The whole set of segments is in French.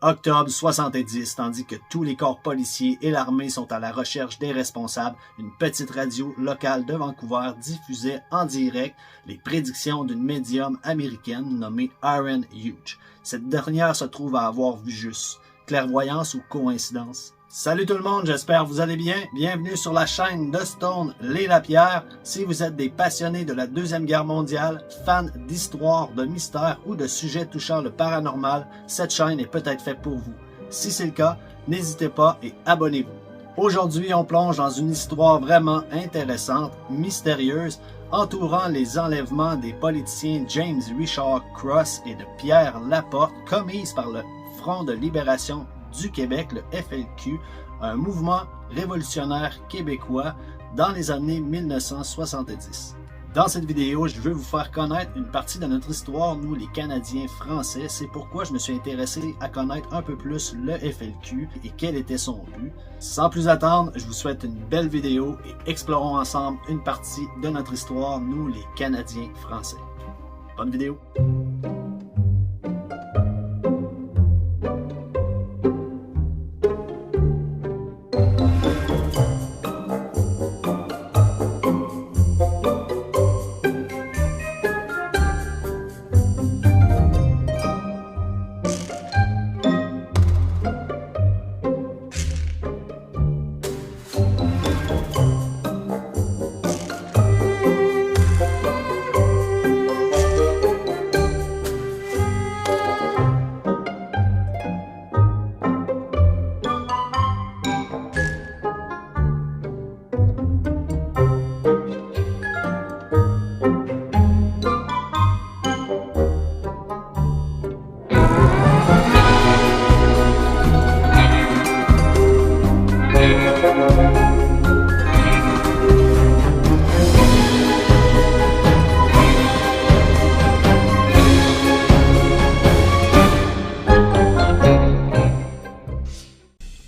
Octobre 70, tandis que tous les corps policiers et l'armée sont à la recherche des responsables, une petite radio locale de Vancouver diffusait en direct les prédictions d'une médium américaine nommée Erin Hughes. Cette dernière se trouve à avoir vu juste. Clairvoyance ou coïncidence? Salut tout le monde, j'espère que vous allez bien. Bienvenue sur la chaîne de Stone Les Lapierres. Si vous êtes des passionnés de la Deuxième Guerre mondiale, fans d'histoire, de mystères ou de sujets touchant le paranormal, cette chaîne est peut-être faite pour vous. Si c'est le cas, n'hésitez pas et abonnez-vous. Aujourd'hui, on plonge dans une histoire vraiment intéressante, mystérieuse, entourant les enlèvements des politiciens James Richard Cross et de Pierre Laporte, commises par le Front de libération du Québec, le FLQ, un mouvement révolutionnaire québécois dans les années 1970. Dans cette vidéo, je veux vous faire connaître une partie de notre histoire, nous les Canadiens français. C'est pourquoi je me suis intéressé à connaître un peu plus le FLQ et quel était son but. Sans plus attendre, je vous souhaite une belle vidéo et explorons ensemble une partie de notre histoire, nous les Canadiens français. Bonne vidéo!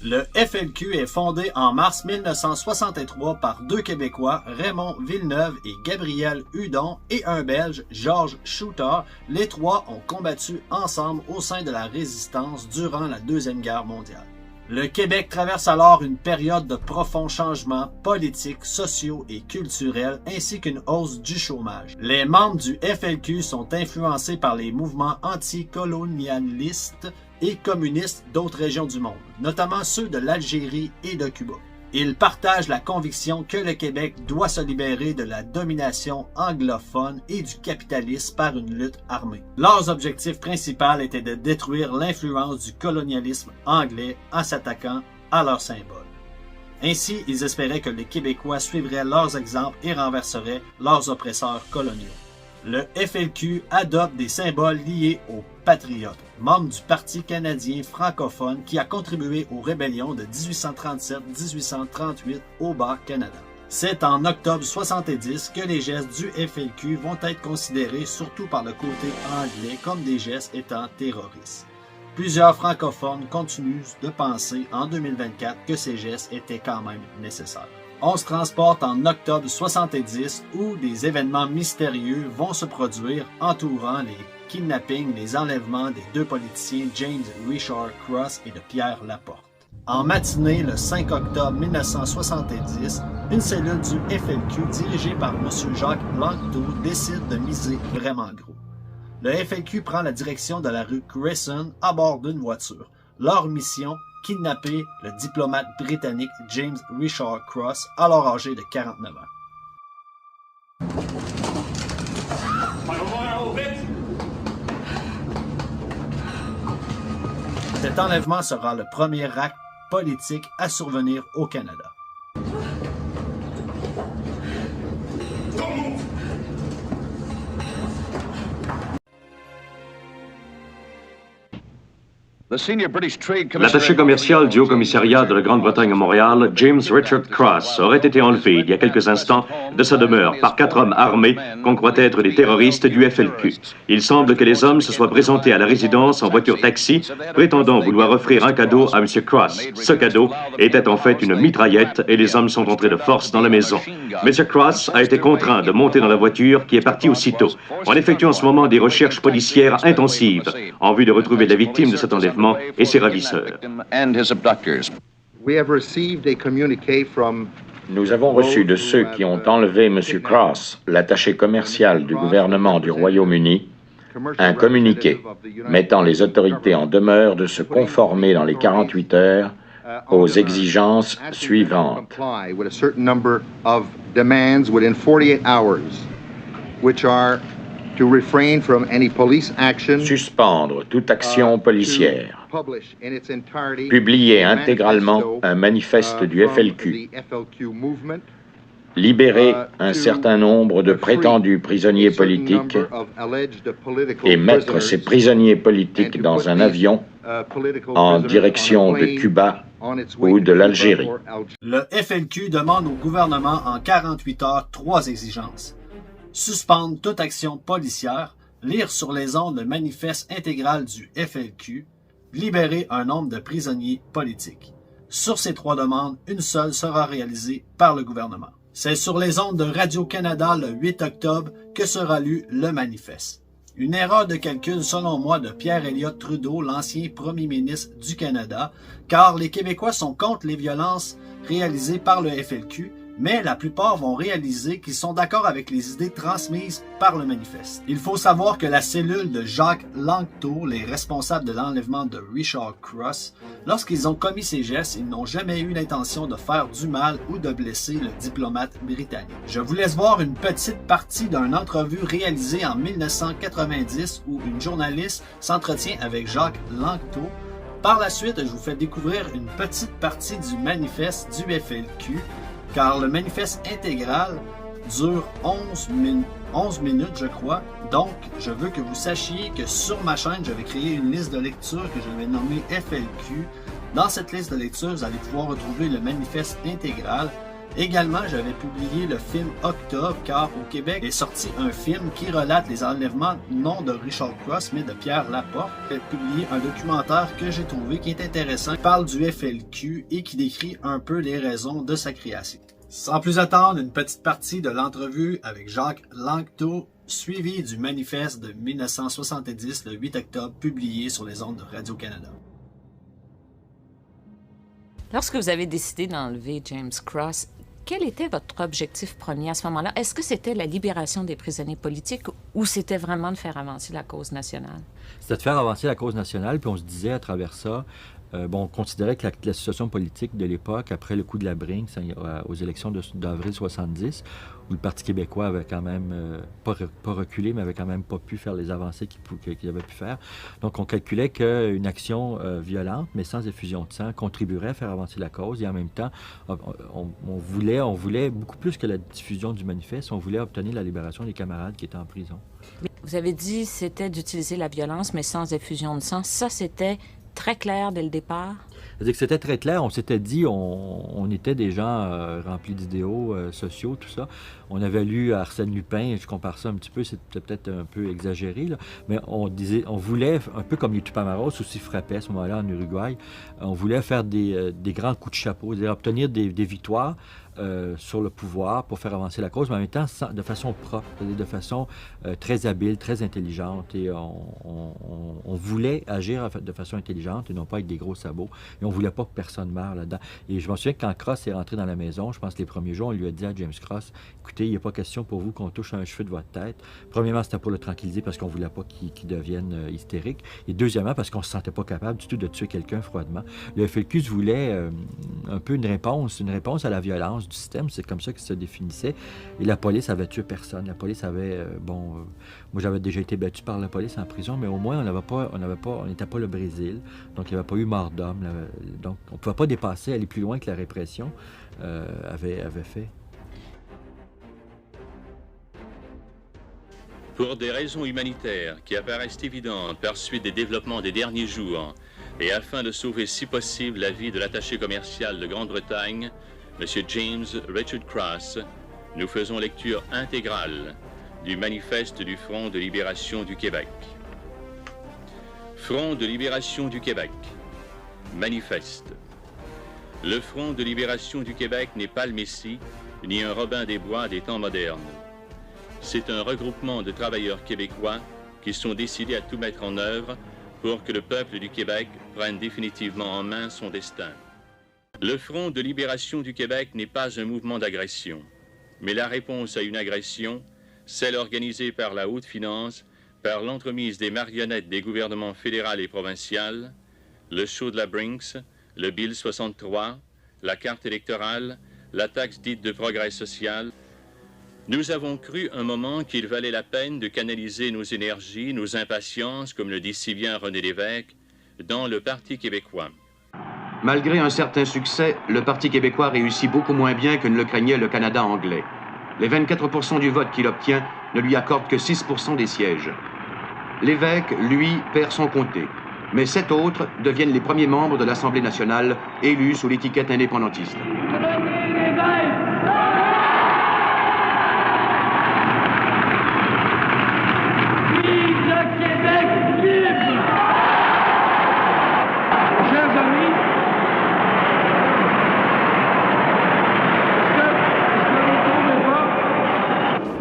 Le FLQ est fondé en mars 1963 par deux Québécois, Raymond Villeneuve et Gabriel Hudon, et un Belge, Georges Shooter. Les trois ont combattu ensemble au sein de la Résistance durant la Deuxième Guerre mondiale. Le Québec traverse alors une période de profonds changements politiques, sociaux et culturels, ainsi qu'une hausse du chômage. Les membres du FLQ sont influencés par les mouvements anticolonialistes et communistes d'autres régions du monde, notamment ceux de l'Algérie et de Cuba. Ils partagent la conviction que le Québec doit se libérer de la domination anglophone et du capitalisme par une lutte armée. Leurs objectifs principaux étaient de détruire l'influence du colonialisme anglais en s'attaquant à leurs symboles. Ainsi, ils espéraient que les Québécois suivraient leurs exemples et renverseraient leurs oppresseurs coloniaux. Le FLQ adopte des symboles liés aux patriotes, membre du Parti canadien francophone qui a contribué aux rébellions de 1837-1838 au Bas-Canada. C'est en octobre 70 que les gestes du FLQ vont être considérés, surtout par le côté anglais, comme des gestes étant terroristes. Plusieurs francophones continuent de penser en 2024 que ces gestes étaient quand même nécessaires. On se transporte en octobre 70 où des événements mystérieux vont se produire entourant les kidnappings, les enlèvements des deux politiciens James Richard Cross et de Pierre Laporte. En matinée, le 5 octobre 1970, une cellule du FLQ dirigée par M. Jacques Langto décide de miser vraiment gros. Le FLQ prend la direction de la rue Cresson à bord d'une voiture. Leur mission, kidnapper le diplomate britannique James Richard Cross, alors âgé de 49 ans. Cet enlèvement sera le premier acte politique à survenir au Canada. L'attaché commercial du Haut-Commissariat de la Grande-Bretagne à Montréal, James Richard Cross, aurait été enlevé il y a quelques instants de sa demeure par 4 hommes armés qu'on croit être des terroristes du FLQ. Il semble que les hommes se soient présentés à la résidence en voiture-taxi, prétendant vouloir offrir un cadeau à M. Cross. Ce cadeau était en fait une mitraillette et les hommes sont entrés de force dans la maison. M. Cross a été contraint de monter dans la voiture qui est partie aussitôt. On effectue en ce moment des recherches policières intensives en vue de retrouver la victime de cet enlèvement gouvernement et ses ravisseurs. Nous avons reçu de ceux qui ont enlevé M. Cross, l'attaché commercial du gouvernement du Royaume-Uni, un communiqué mettant les autorités en demeure de se conformer dans les 48 heures aux exigences suivantes. Suspendre toute action policière. Publier intégralement un manifeste du FLQ. Libérer un certain nombre de prétendus prisonniers politiques et mettre ces prisonniers politiques dans un avion en direction de Cuba ou de l'Algérie. Le FLQ demande au gouvernement en 48 heures 3 exigences. Suspendre toute action policière, lire sur les ondes le manifeste intégral du FLQ, libérer un nombre de prisonniers politiques. Sur ces 3 demandes, une seule sera réalisée par le gouvernement. C'est sur les ondes de Radio-Canada le 8 octobre que sera lu le manifeste. Une erreur de calcul selon moi de Pierre Elliott Trudeau, l'ancien premier ministre du Canada, car les Québécois sont contre les violences réalisées par le FLQ, mais la plupart vont réaliser qu'ils sont d'accord avec les idées transmises par le manifeste. Il faut savoir que la cellule de Jacques Langto, les responsables de l'enlèvement de Richard Cross, lorsqu'ils ont commis ces gestes, ils n'ont jamais eu l'intention de faire du mal ou de blesser le diplomate britannique. Je vous laisse voir une petite partie d'une entrevue réalisée en 1990 où une journaliste s'entretient avec Jacques Langto. Par la suite, je vous fais découvrir une petite partie du manifeste du FLQ, car le manifeste intégral dure 11 minutes, je crois. Donc, je veux que vous sachiez que sur ma chaîne, je vais créer une liste de lecture que je vais nommer FLQ. Dans cette liste de lecture, vous allez pouvoir retrouver le manifeste intégral. Également, j'avais publié le film Octobre, car au Québec est sorti un film qui relate les enlèvements non de Richard Cross, mais de Pierre Laporte. J'ai publié un documentaire que j'ai trouvé qui est intéressant, qui parle du FLQ et qui décrit un peu les raisons de sa création. Sans plus attendre, une petite partie de l'entrevue avec Jacques Langto, suivi du manifeste de 1970, le 8 octobre, publié sur les ondes de Radio-Canada. Lorsque vous avez décidé d'enlever James Cross, quel était votre objectif premier à ce moment-là? Est-ce que c'était la libération des prisonniers politiques ou c'était vraiment de faire avancer la cause nationale? C'était de faire avancer la cause nationale, puis on se disait à travers ça, on considérait que la situation politique de l'époque, après le coup de la Brinks aux élections d'avril 70, où le Parti québécois avait quand même, pas reculé, mais avait quand même pas pu faire les avancées qu'il avait pu faire. Donc, on calculait qu'une action violente, mais sans effusion de sang, contribuerait à faire avancer la cause. Et en même temps, on voulait beaucoup plus que la diffusion du manifeste, on voulait obtenir la libération des camarades qui étaient en prison. Vous avez dit que c'était d'utiliser la violence, mais sans effusion de sang. Ça, c'était très clair dès le départ? C'est-à-dire que c'était très clair. On s'était dit, on était des gens remplis d'idéaux sociaux, tout ça. On avait lu Arsène Lupin, je compare ça un petit peu, c'était peut-être un peu exagéré, là, mais on voulait, un peu comme les Tupamaros aussi frappaient à ce moment-là en Uruguay, on voulait faire des grands coups de chapeau, c'est-à-dire obtenir des victoires sur le pouvoir pour faire avancer la cause, mais en même temps de façon propre, de façon très habile, très intelligente. Et on voulait agir de façon intelligente et non pas avec des gros sabots. Et on ne voulait pas que personne meure là-dedans. Et je m'en souviens que quand Cross est rentré dans la maison, je pense que les premiers jours, on lui a dit à James Cross, écoutez, il n'y a pas question pour vous qu'on touche un cheveu de votre tête. Premièrement, c'était pour le tranquilliser parce qu'on ne voulait pas qu'il devienne hystérique. Et deuxièmement, parce qu'on ne se sentait pas capable du tout de tuer quelqu'un froidement. Le FLQ voulait un peu une réponse à la violence du système, c'est comme ça qu'il se définissait. Et la police avait tué personne. La police avait, moi j'avais déjà été battu par la police en prison, mais au moins on n'était pas le Brésil, donc il n'y avait pas eu mort d'homme. Donc on ne pouvait pas dépasser, aller plus loin que la répression avait fait. Pour des raisons humanitaires qui apparaissent évidentes par suite des développements des derniers jours, et afin de sauver si possible la vie de l'attaché commercial de Grande-Bretagne, M. James Richard Cross, nous faisons lecture intégrale du manifeste du Front de libération du Québec. Front de libération du Québec. Manifeste. Le Front de libération du Québec n'est pas le Messie, ni un Robin des Bois des temps modernes. C'est un regroupement de travailleurs québécois qui sont décidés à tout mettre en œuvre pour que le peuple du Québec prenne définitivement en main son destin. Le Front de libération du Québec n'est pas un mouvement d'agression, mais la réponse à une agression, celle organisée par la haute finance, par l'entremise des marionnettes des gouvernements fédéral et provincial, le show de la Brinks, le Bill 63, la carte électorale, la taxe dite de progrès social. Nous avons cru un moment qu'il valait la peine de canaliser nos énergies, nos impatiences, comme le dit si bien René Lévesque, dans le Parti québécois. Malgré un certain succès, le Parti québécois réussit beaucoup moins bien que ne le craignait le Canada anglais. Les 24% du vote qu'il obtient ne lui accordent que 6% des sièges. Lévesque, lui, perd son comté. Mais 7 autres deviennent les premiers membres de l'Assemblée nationale, élus sous l'étiquette indépendantiste.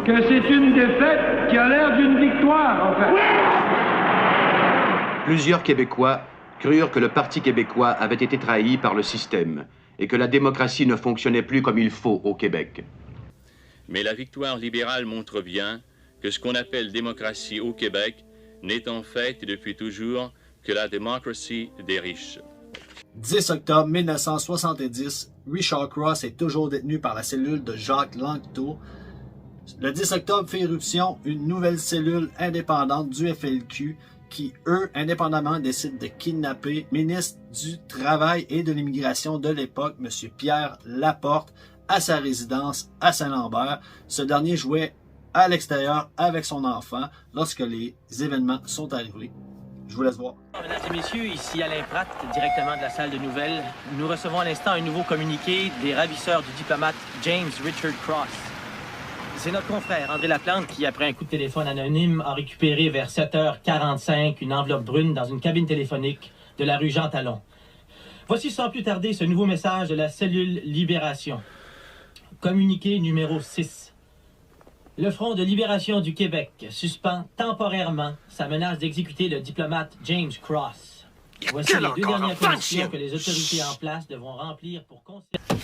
Que c'est une défaite qui a l'air d'une victoire, en fait. Plusieurs Québécois crurent que le Parti québécois avait été trahi par le système et que la démocratie ne fonctionnait plus comme il faut au Québec. Mais la victoire libérale montre bien que ce qu'on appelle démocratie au Québec n'est en fait depuis toujours que la démocratie des riches. 10 octobre 1970, Richard Cross est toujours détenu par la cellule de Jacques Langteau. Le 10 octobre fait éruption une nouvelle cellule indépendante du FLQ qui, eux, indépendamment, décident de kidnapper le ministre du Travail et de l'Immigration de l'époque, M. Pierre Laporte, à sa résidence à Saint-Lambert. Ce dernier jouait à l'extérieur avec son enfant lorsque les événements sont arrivés. Je vous laisse voir. Mesdames et messieurs, ici Alain Pratt, directement de la salle de nouvelles. Nous recevons à l'instant un nouveau communiqué des ravisseurs du diplomate James Richard Cross. C'est notre confrère André Laplante qui, après un coup de téléphone anonyme, a récupéré vers 7h45 une enveloppe brune dans une cabine téléphonique de la rue Jean Talon. Voici sans plus tarder ce nouveau message de la cellule Libération. Communiqué numéro 6. Le Front de libération du Québec suspend temporairement sa menace d'exécuter le diplomate James Cross. Voici les 2 dernières conditions que les autorités en place devront remplir pour conserver...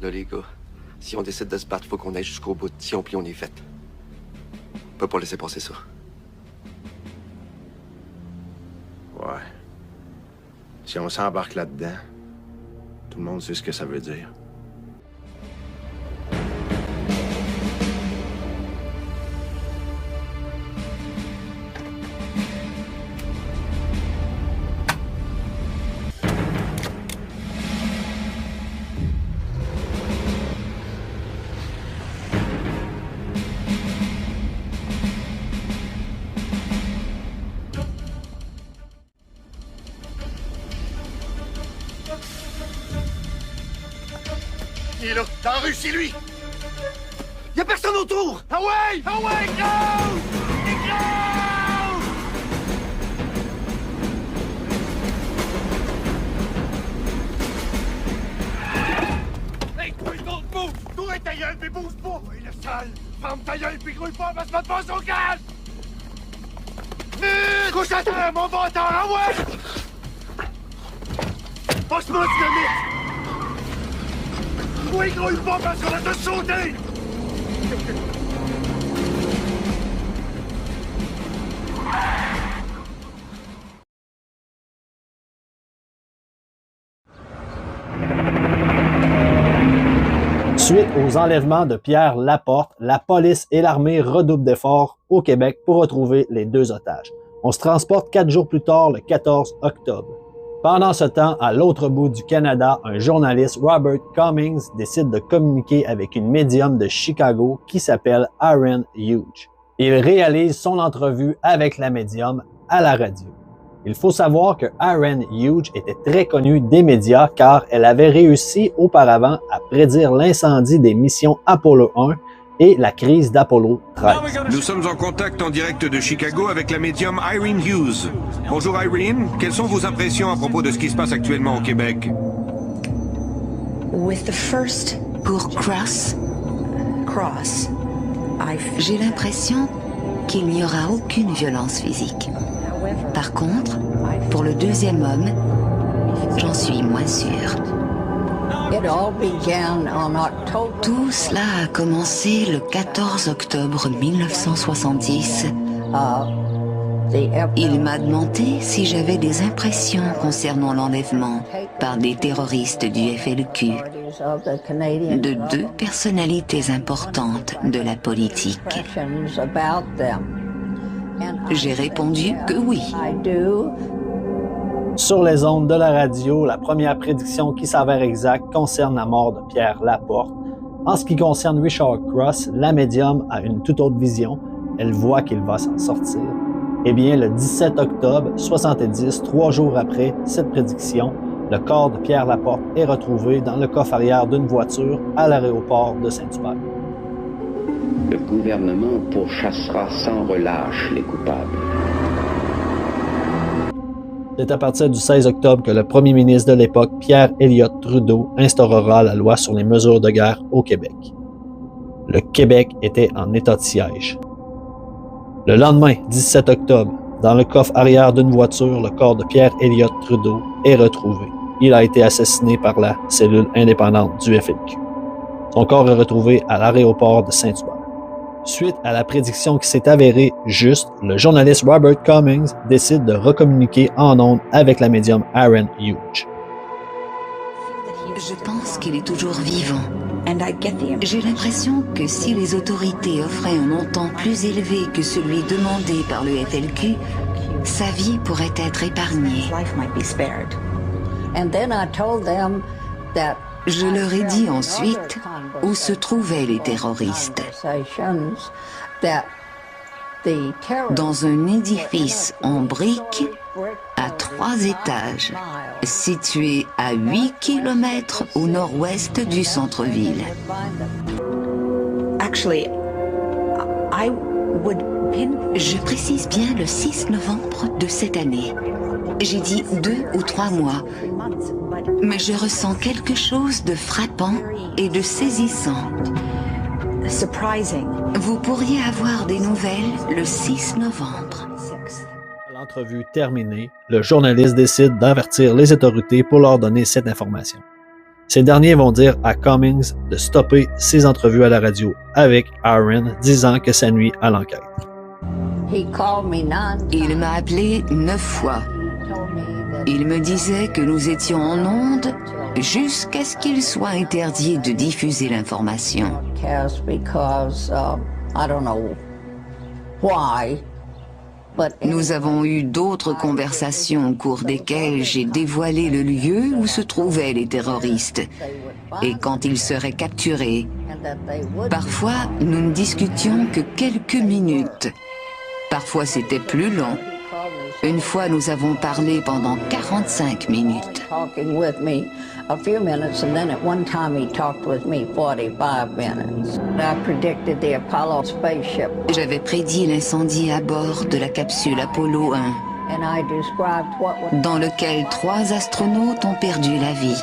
Là, les gars, si on décide de se battre, faut qu'on aille jusqu'au bout. Si on plie, on est fait. On peut pas laisser passer ça. Ouais. Si on s'embarque là-dedans, tout le monde sait ce que ça veut dire. Il est là, dans la rue, c'est lui! Y'a personne autour! Ah ouais! Ah ouais, gros! Hey, toi, l'autre bouge! Toi, ta gueule, mais bouge pas! Oui, le sale! Ferme ta gueule, pis grouille pas, parce que pas son calme! Couche à terre, mon bâtard, ah ouais! Passe-moi du dynamite! Oui, grouille pas parce qu'on va te sauter! Suite aux enlèvements de Pierre Laporte, la police et l'armée redoublent d'efforts au Québec pour retrouver les 2 otages. On se transporte 4 jours plus tard, le 14 octobre. Pendant ce temps, à l'autre bout du Canada, un journaliste, Robert Cummings, décide de communiquer avec une médium de Chicago qui s'appelle Irene Hughes. Il réalise son entrevue avec la médium à la radio. Il faut savoir que Irene Hughes était très connue des médias car elle avait réussi auparavant à prédire l'incendie des missions Apollo 1 et la crise d'Apollo 13. Nous sommes en contact en direct de Chicago avec la médium Irene Hughes. Bonjour Irene, quelles sont vos impressions à propos de ce qui se passe actuellement au Québec? Pour Cross, j'ai l'impression qu'il n'y aura aucune violence physique. Par contre, pour le deuxième homme, j'en suis moins sûre. Tout cela a commencé le 14 octobre 1970. Il m'a demandé si j'avais des impressions concernant l'enlèvement par des terroristes du FLQ de deux personnalités importantes de la politique. J'ai répondu que oui. Sur les ondes de la radio, la première prédiction qui s'avère exacte concerne la mort de Pierre Laporte. En ce qui concerne Richard Cross, la médium a une toute autre vision. Elle voit qu'il va s'en sortir. Eh bien, le 17 octobre 70, 3 jours après cette prédiction, le corps de Pierre Laporte est retrouvé dans le coffre arrière d'une voiture à l'aéroport de Saint-Hubert. Le gouvernement pourchassera sans relâche les coupables. C'est à partir du 16 octobre que le premier ministre de l'époque, Pierre Elliott Trudeau, instaurera la loi sur les mesures de guerre au Québec. Le Québec était en état de siège. Le lendemain, 17 octobre, dans le coffre arrière d'une voiture, le corps de Pierre Elliott Trudeau est retrouvé. Il a été assassiné par la cellule indépendante du FLQ. Son corps est retrouvé à l'aéroport de Saint-Hubert. Suite à la prédiction qui s'est avérée juste, le journaliste Robert Cummings décide de recommuniquer en ondes avec la médium Aaron Hughes. Je pense qu'il est toujours vivant. J'ai l'impression que si les autorités offraient un montant plus élevé que celui demandé par le FLQ, sa vie pourrait être épargnée. Je leur ai dit ensuite où se trouvaient les terroristes. Dans un édifice en briques à 3 étages, situé à 8 km au nord-ouest du centre-ville. Je précise bien le 6 novembre de cette année. J'ai dit 2 ou 3 mois, mais je ressens quelque chose de frappant et de saisissant. Vous pourriez avoir des nouvelles le 6 novembre. L'entrevue terminée, le journaliste décide d'avertir les autorités pour leur donner cette information. Ces derniers vont dire à Cummings de stopper ses entrevues à la radio avec Aaron, disant que ça nuit à l'enquête. Il m'a appelé 9 fois. Il me disait que nous étions en onde jusqu'à ce qu'il soit interdit de diffuser l'information. Nous avons eu d'autres conversations au cours desquelles j'ai dévoilé le lieu où se trouvaient les terroristes et quand ils seraient capturés. Parfois, nous ne discutions que quelques minutes. Parfois, c'était plus long. Une fois, nous avons parlé pendant 45 minutes. J'avais prédit l'incendie à bord de la capsule Apollo 1, dans lequel 3 astronautes ont perdu la vie.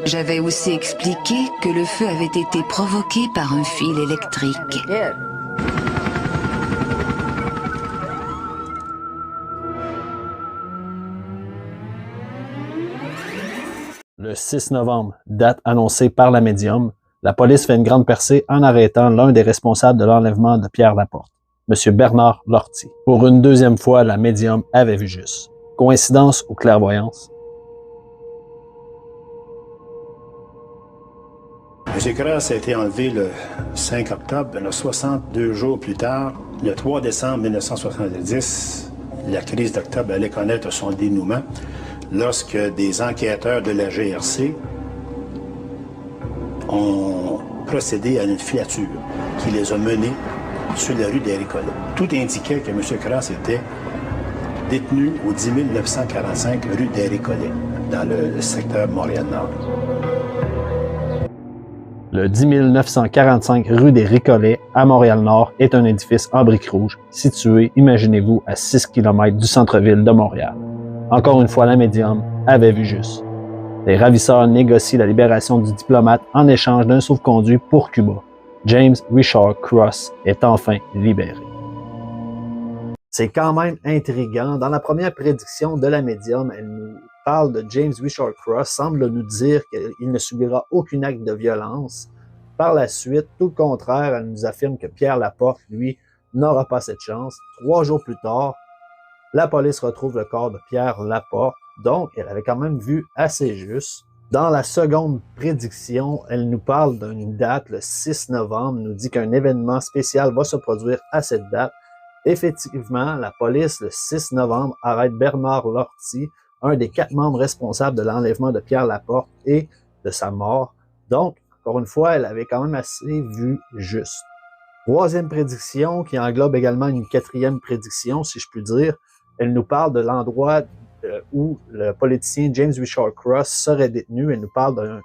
J'avais aussi expliqué que le feu avait été provoqué par un fil électrique. Le 6 novembre, date annoncée par la médium, la police fait une grande percée en arrêtant l'un des responsables de l'enlèvement de Pierre Laporte, M. Bernard Lortie. Pour une deuxième fois, la médium avait vu juste. Coïncidence ou clairvoyance? M. Cross a été enlevé le 5 octobre. Alors 62 jours plus tard, le 3 décembre 1970, la crise d'octobre allait connaître son dénouement lorsque des enquêteurs de la GRC ont procédé à une filature qui les a menés sur la rue des Récollets. Tout indiquait que M. Cross était détenu au 10 945 rue des Récollets, dans le secteur Montréal-Nord. Le 10 945 rue des Récollets, à Montréal-Nord, est un édifice en briques rouges, situé, imaginez-vous, à 6 km du centre-ville de Montréal. Encore une fois, la médium avait vu juste. Les ravisseurs négocient la libération du diplomate en échange d'un sauf-conduit pour Cuba. James Richard Cross est enfin libéré. C'est quand même intriguant. Dans la première prédiction de la médium, elle nous parle de James Richard Cross, semble nous dire qu'il ne subira aucun acte de violence. Par la suite, tout le contraire, elle nous affirme que Pierre Laporte, lui, n'aura pas cette chance. 3 jours plus tard, la police retrouve le corps de Pierre Laporte, donc elle avait quand même vu assez juste. Dans la seconde prédiction, elle nous parle d'une date, le 6 novembre, nous dit qu'un événement spécial va se produire à cette date. Effectivement, la police, le 6 novembre, arrête Bernard Lortie, un des 4 membres responsables de l'enlèvement de Pierre Laporte et de sa mort. Donc, encore une fois, elle avait quand même assez vu juste. Troisième prédiction, qui englobe également une 4e prédiction, si je puis dire, elle nous parle de l'endroit où le politicien James Richard Cross serait détenu. Elle nous parle d'un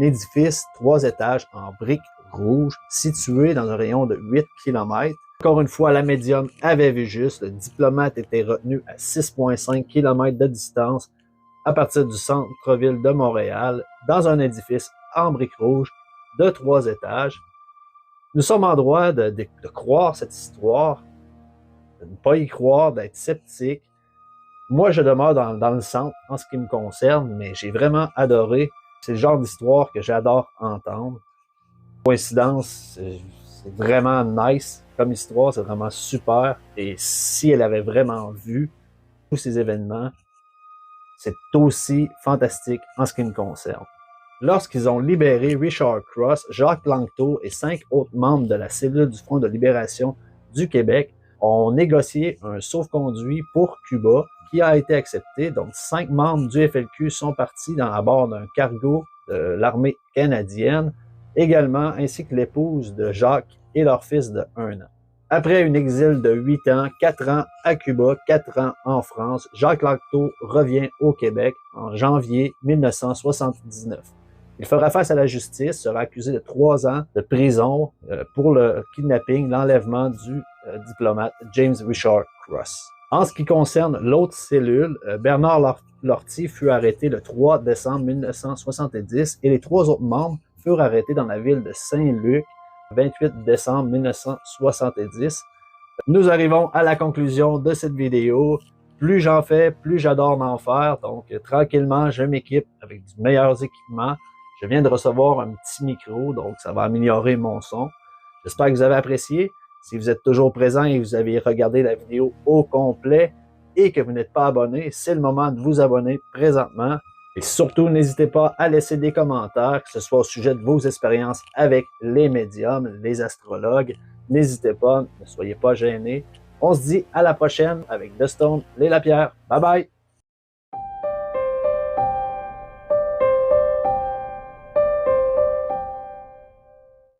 édifice 3 étages en briques rouges situé dans un rayon de 8 km. Encore une fois, la médium avait vu juste. Le diplomate était retenu à 6,5 km de distance à partir du centre-ville de Montréal dans un édifice en briques rouges de 3 étages. Nous sommes en droit de croire cette histoire, de ne pas y croire, d'être sceptique. Moi, je demeure dans le centre en ce qui me concerne, mais j'ai vraiment adoré. C'est le genre d'histoire que j'adore entendre. Coïncidence, c'est vraiment nice comme histoire, c'est vraiment super. Et si elle avait vraiment vu tous ces événements, c'est aussi fantastique en ce qui me concerne. Lorsqu'ils ont libéré Richard Cross, Jacques Langto et 5 autres membres de la cellule du Front de libération du Québec ont négocié un sauf-conduit pour Cuba qui a été accepté. Donc, 5 membres du FLQ sont partis à bord d'un cargo de l'armée canadienne, également ainsi que l'épouse de Jacques et leur fils de 1 an. Après un exil de 8 ans, 4 ans à Cuba, 4 ans en France, Jacques Langto revient au Québec en janvier 1979. Il fera face à la justice, sera accusé de 3 ans de prison pour le kidnapping, l'enlèvement du diplomate James Richard Cross. En ce qui concerne l'autre cellule, Bernard Lortie fut arrêté le 3 décembre 1970 et les 3 autres membres furent arrêtés dans la ville de Saint-Luc le 28 décembre 1970. Nous arrivons à la conclusion de cette vidéo. Plus j'en fais, plus j'adore m'en faire. Donc, tranquillement, je m'équipe avec du meilleur équipement. Je viens de recevoir un petit micro, donc ça va améliorer mon son. J'espère que vous avez apprécié. Si vous êtes toujours présent et vous avez regardé la vidéo au complet et que vous n'êtes pas abonné, c'est le moment de vous abonner présentement. Et surtout, n'hésitez pas à laisser des commentaires, que ce soit au sujet de vos expériences avec les médiums, les astrologues. N'hésitez pas, ne soyez pas gênés. On se dit à la prochaine avec The Stone, les Lapierre. Bye bye!